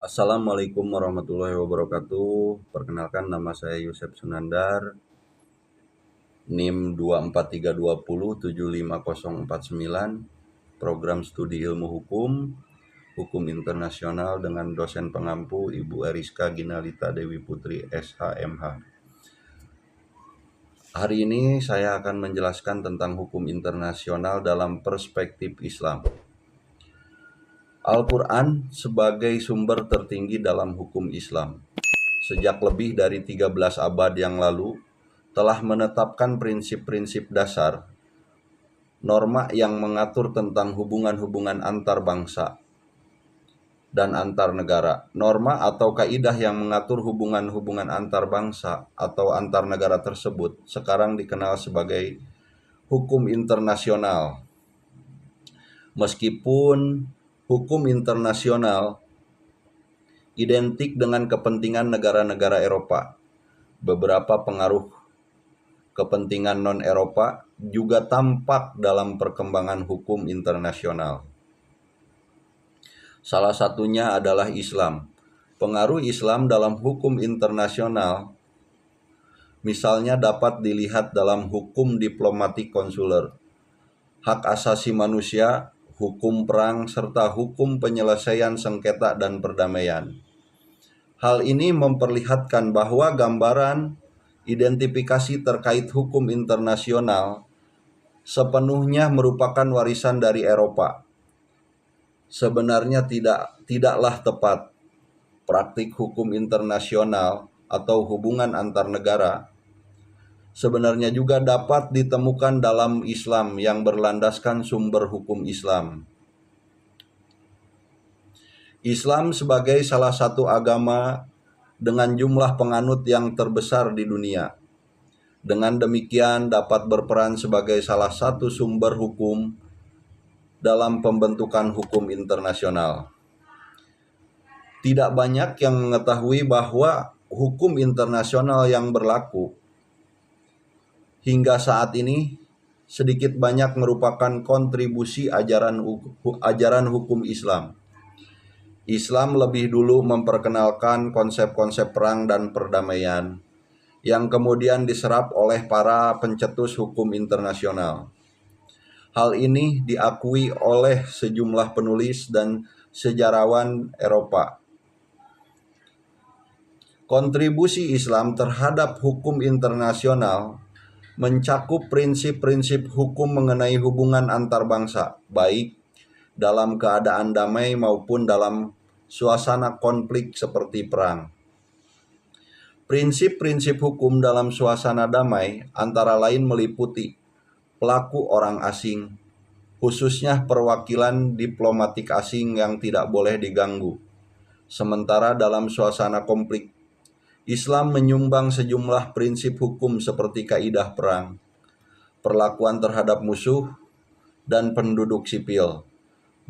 Assalamualaikum warahmatullahi wabarakatuh. Perkenalkan, nama saya Yusef Sunandar, NIM 243207549, Program Studi Ilmu Hukum, Hukum Internasional dengan dosen pengampu Ibu Eriska Ginalita Dewi Putri SHMH. Hari ini saya akan menjelaskan tentang hukum internasional dalam perspektif Islam. Al-Quran sebagai sumber tertinggi dalam hukum Islam sejak lebih dari 13 abad yang lalu telah menetapkan prinsip-prinsip dasar, norma yang mengatur tentang hubungan-hubungan antar bangsa dan antar negara. Norma atau kaidah yang mengatur hubungan-hubungan antar bangsa atau antar negara tersebut sekarang dikenal sebagai hukum internasional. Meskipun hukum internasional identik dengan kepentingan negara-negara Eropa, beberapa pengaruh kepentingan non-Eropa juga tampak dalam perkembangan hukum internasional. Salah satunya adalah Islam. Pengaruh Islam dalam hukum internasional misalnya dapat dilihat dalam hukum diplomatik konsuler, hak asasi manusia, hukum perang, serta hukum penyelesaian sengketa dan perdamaian. Hal ini memperlihatkan bahwa gambaran identifikasi terkait hukum internasional sepenuhnya merupakan warisan dari Eropa. Sebenarnya tidaklah tepat. Praktik hukum internasional atau hubungan antar negara sebenarnya juga dapat ditemukan dalam Islam yang berlandaskan sumber hukum Islam. Islam sebagai salah satu agama dengan jumlah penganut yang terbesar di dunia. Dengan demikian dapat berperan sebagai salah satu sumber hukum dalam pembentukan hukum internasional. Tidak banyak yang mengetahui bahwa hukum internasional yang berlaku hingga saat ini sedikit banyak merupakan kontribusi ajaran hukum Islam. Islam lebih dulu memperkenalkan konsep-konsep perang dan perdamaian yang kemudian diserap oleh para pencetus hukum internasional. Hal ini diakui oleh sejumlah penulis dan sejarawan Eropa. Kontribusi Islam terhadap hukum internasional mencakup prinsip-prinsip hukum mengenai hubungan antar bangsa, baik dalam keadaan damai maupun dalam suasana konflik seperti perang. Prinsip-prinsip hukum dalam suasana damai antara lain meliputi pelaku orang asing, khususnya perwakilan diplomatik asing yang tidak boleh diganggu. Sementara dalam suasana konflik, Islam menyumbang sejumlah prinsip hukum seperti kaidah perang, perlakuan terhadap musuh, dan penduduk sipil.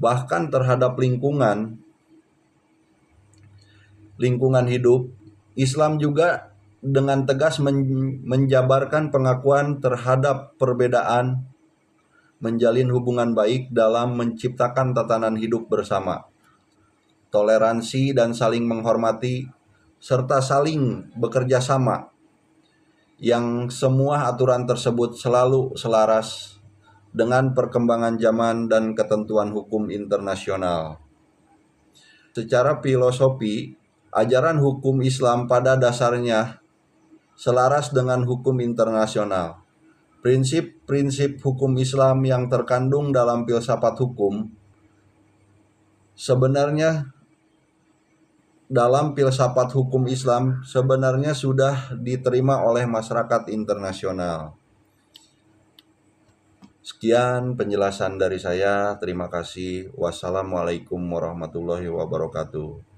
Bahkan terhadap lingkungan hidup, Islam juga dengan tegas menjabarkan pengakuan terhadap perbedaan, menjalin hubungan baik dalam menciptakan tatanan hidup bersama, toleransi dan saling menghormati, serta saling bekerja sama, yang semua aturan tersebut selalu selaras dengan perkembangan zaman dan ketentuan hukum internasional. Secara filosofi, ajaran hukum Islam pada dasarnya selaras dengan hukum internasional. Prinsip-prinsip hukum Islam yang terkandung dalam filsafat hukum sebenarnya sudah diterima oleh masyarakat internasional. Sekian penjelasan dari saya. Terima kasih. Wassalamualaikum warahmatullahi wabarakatuh.